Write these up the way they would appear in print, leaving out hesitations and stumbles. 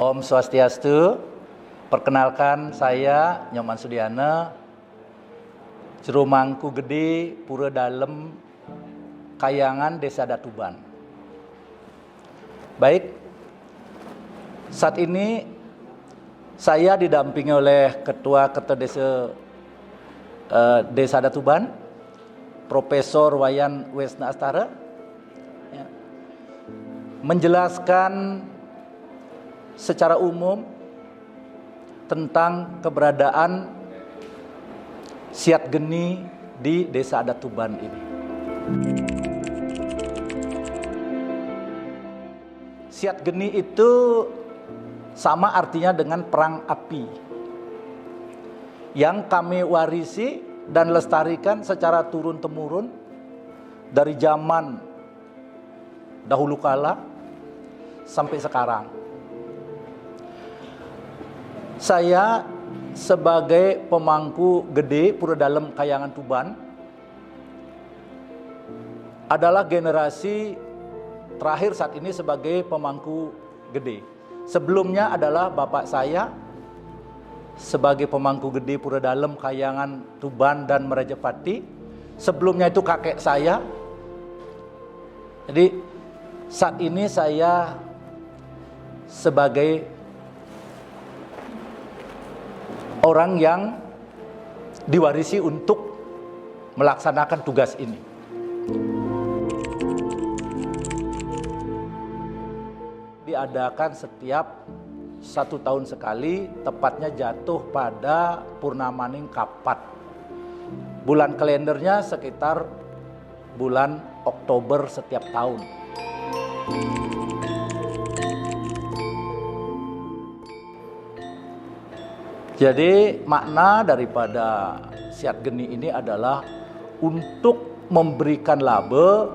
Om Swastiastu. Perkenalkan saya Nyoman Sudiana, Jero Mangku Gede, Pura Dalem, Kayangan, Desa Datuban. Baik, saat ini saya didampingi oleh Ketua Desa Datuban, Profesor Wayan Wesna Astara, menjelaskan secara umum tentang keberadaan siat geni di Desa Datuban ini. Siat geni itu sama artinya dengan perang api yang kami warisi dan lestarikan secara turun-temurun dari zaman dahulu kala sampai sekarang. Saya sebagai pemangku gede Pura Dalem Kayangan Tuban adalah generasi terakhir saat ini sebagai pemangku gede. Sebelumnya adalah bapak saya sebagai pemangku gede Pura Dalem Kayangan Tuban dan Merajapati. Sebelumnya itu kakek saya. Jadi saat ini saya sebagai orang yang diwarisi untuk melaksanakan tugas ini. Diadakan setiap 1 tahun sekali, tepatnya jatuh pada Purnamaning Kapat. Bulan kalendernya sekitar bulan Oktober setiap tahun. Jadi makna daripada siat geni ini adalah untuk memberikan laba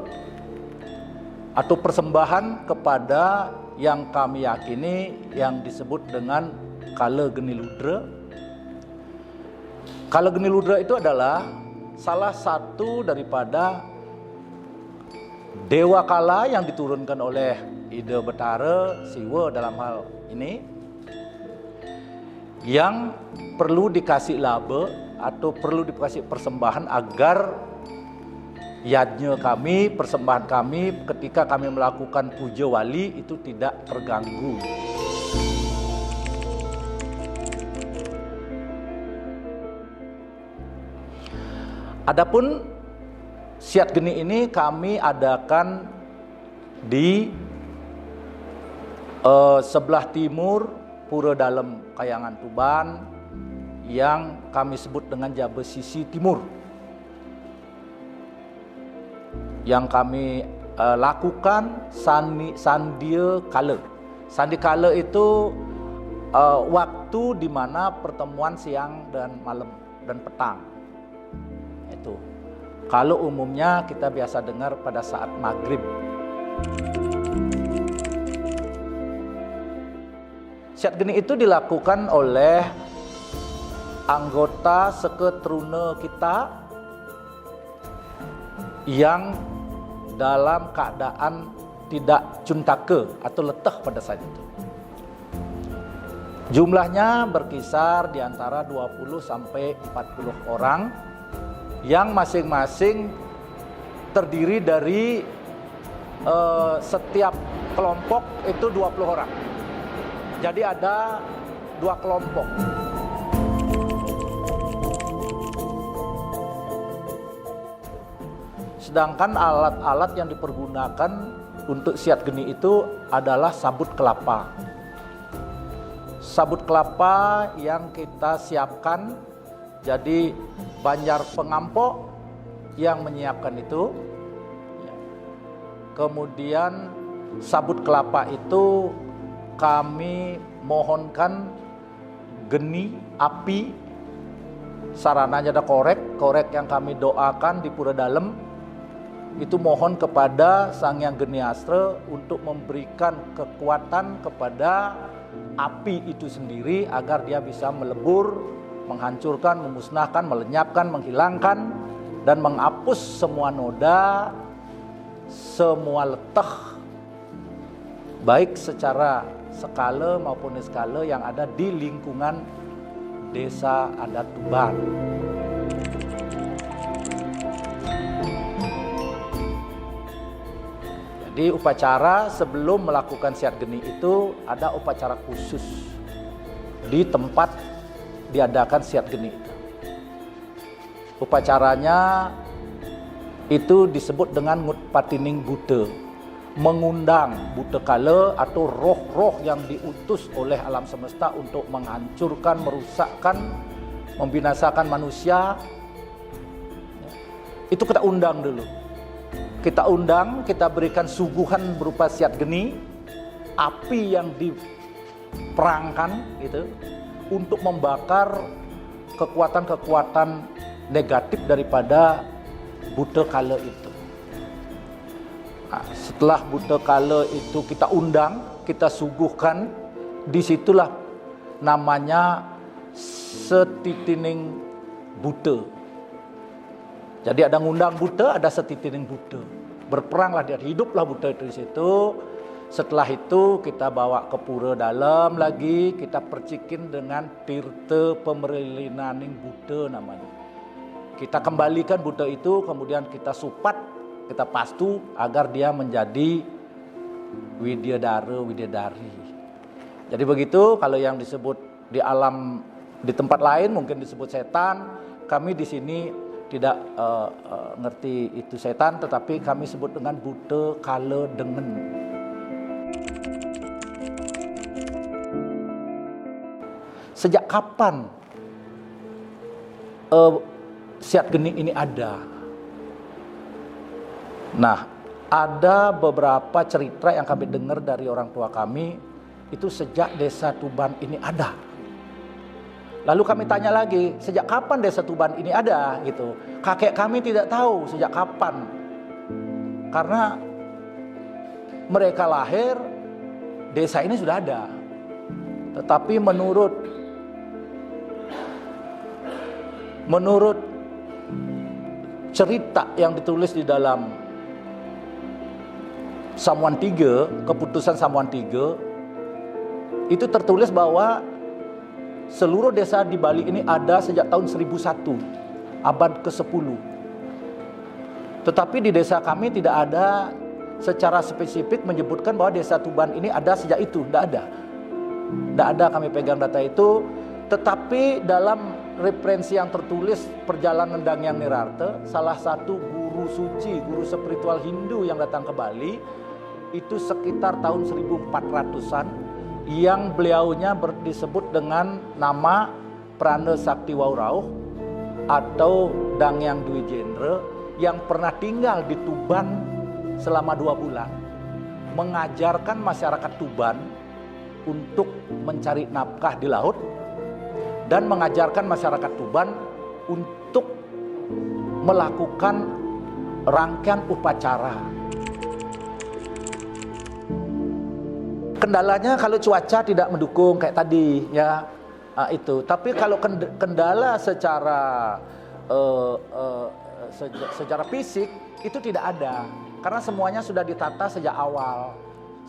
atau persembahan kepada yang kami yakini yang disebut dengan Kala Geni Ludra. Kala Geni Ludra itu adalah salah satu daripada dewa kala yang diturunkan oleh Ida Betara, Siwa dalam hal ini, yang perlu dikasih laba atau perlu dikasih persembahan agar yadnya kami, persembahan kami ketika kami melakukan puja wali itu tidak terganggu. Adapun siat geni ini kami adakan di sebelah timur Pura Dalem Kayangan Tuban yang kami sebut dengan Jabe Sisi Timur. Yang kami lakukan Sandia Kala. Sandi Kala itu waktu di mana pertemuan siang dan malam dan petang. Itu. Kalau umumnya kita biasa dengar pada saat maghrib. Siat geni itu dilakukan oleh anggota seketruna kita yang dalam keadaan tidak cuntake atau letah pada saat itu. Jumlahnya berkisar di antara 20 sampai 40 orang yang masing-masing terdiri dari setiap kelompok itu 20 orang. Jadi ada 2 kelompok. Sedangkan alat-alat yang dipergunakan untuk siat geni itu adalah sabut kelapa. Sabut kelapa yang kita siapkan, jadi Banjar Pengampok yang menyiapkan itu. Kemudian sabut kelapa itu kami mohonkan geni, api, sarananya ada korek yang kami doakan di Pura Dalem. Itu mohon kepada Sang Hyang Geni Astra untuk memberikan kekuatan kepada api itu sendiri agar dia bisa melebur, menghancurkan, memusnahkan, melenyapkan, menghilangkan, dan menghapus semua noda, semua letah, baik secara skala maupun niskala yang ada di lingkungan Desa Adat Tuban. Jadi upacara sebelum melakukan siat geni itu ada upacara khusus di tempat diadakan siat geni itu. Upacaranya itu disebut dengan ngutpatining bute, mengundang bute kala atau roh-roh yang diutus oleh alam semesta untuk menghancurkan, merusakkan, membinasakan manusia. Itu kita undang dulu. Kita undang, kita berikan suguhan berupa siat geni, api yang diperangkan gitu, untuk membakar kekuatan-kekuatan negatif daripada bute kala itu. Nah, setelah bute kala itu kita undang, kita suguhkan, disitulah namanya setitining bute. Jadi ada ngundang bute, ada setitining bute. Berperanglah dia, hiduplah bute itu di situ. Setelah itu kita bawa ke pura dalam lagi, kita percikin dengan tirta pemerlinaning bute namanya. Kita kembalikan bute itu, kemudian kita supat, kita pastu agar dia menjadi widyadara, widyadari. Jadi begitu, kalau yang disebut di alam, di tempat lain mungkin disebut setan, kami di sini tidak ngerti itu setan, tetapi kami sebut dengan bute kala dengen. Sejak kapan siat geni ini ada? Nah, ada beberapa cerita yang kami dengar dari orang tua kami, itu sejak Desa Tuban ini ada. Lalu kami tanya lagi, sejak kapan Desa Tuban ini ada gitu. Kakek kami tidak tahu sejak kapan. Karena mereka lahir, desa ini sudah ada. Tetapi menurut cerita yang ditulis di dalam Samuan 3, keputusan Samuan 3, itu tertulis bahwa seluruh desa di Bali ini ada sejak tahun 1001, abad ke-10. Tetapi di desa kami tidak ada secara spesifik menyebutkan bahwa Desa Tuban ini ada sejak itu, tidak ada. Tidak ada kami pegang data itu. Tetapi dalam referensi yang tertulis Perjalanan Dangyang Nirarte, salah satu guru suci, guru spiritual Hindu yang datang ke Bali, itu sekitar tahun 1400-an, yang beliaunya disebut dengan nama Prana Sakti Waurauh atau Dangyang Dwi Jendra, yang pernah tinggal di Tuban selama 2 bulan, mengajarkan masyarakat Tuban untuk mencari nafkah di laut, dan mengajarkan masyarakat Tuban untuk melakukan rangkaian upacara. Kendalanya kalau cuaca tidak mendukung kayak tadi ya, itu. Tapi kalau kendala secara fisik itu tidak ada, karena semuanya sudah ditata sejak awal,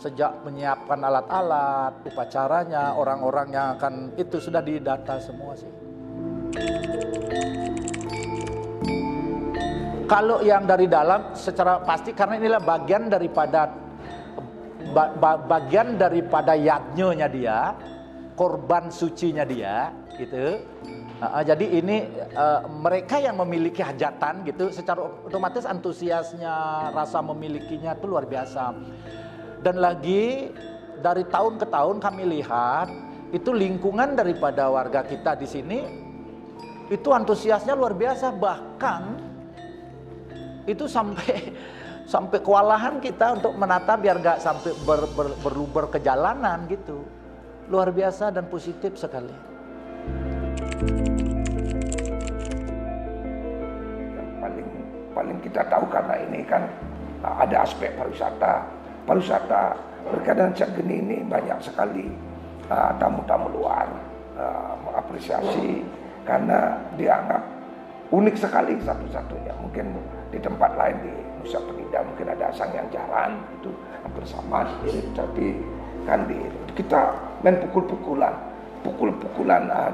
sejak menyiapkan alat-alat upacaranya, orang-orang yang akan itu sudah didata semua sih. Kalau yang dari dalam secara pasti, karena inilah bagian daripada yajnya dia, korban sucinya dia, gitu. Jadi ini mereka yang memiliki hajatan, gitu. Secara otomatis antusiasnya, rasa memilikinya itu luar biasa. Dan lagi dari tahun ke tahun kami lihat itu lingkungan daripada warga kita di sini itu antusiasnya luar biasa, bahkan itu sampai kewalahan kita untuk menata biar gak sampai berluber ke jalanan gitu. Luar biasa dan positif sekali. Yang paling kita tahu karena ini kan ada aspek pariwisata. Berkaitan siat geni ini banyak sekali tamu-tamu luar mengapresiasi karena dianggap unik sekali satu-satunya. Mungkin di tempat lain di Nusa Penida mungkin ada Sangyang Jaran itu hampir sama, tapi kan kita main pukul-pukulan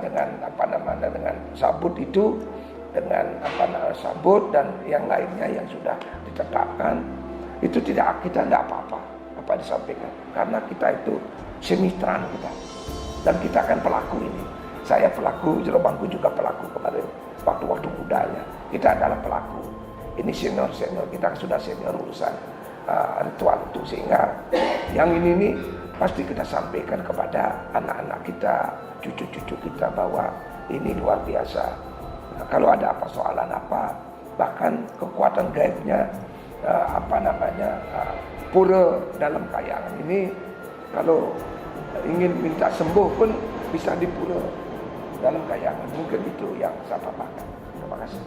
dengan dengan sabut itu, dengan sabut dan yang lainnya yang sudah ditetapkan itu kita tidak apa-apa disampaikan, karena kita itu semistran kita dan kita akan pelaku ini. Saya pelaku, Jerobangku juga pelaku kemarin waktu mudanya. Kita adalah pelaku. Ini senior kita sudah senior urusan ritual itu, sehingga yang ini pasti kita sampaikan kepada anak-anak kita, cucu-cucu kita bahwa ini luar biasa. Nah, kalau ada persoalan bahkan kekuatan gaibnya pura dalam kayangan ini, kalau ingin minta sembuh pun bisa di pura dalam kayangan. Mungkin itu yang saya paparkan. Terima kasih.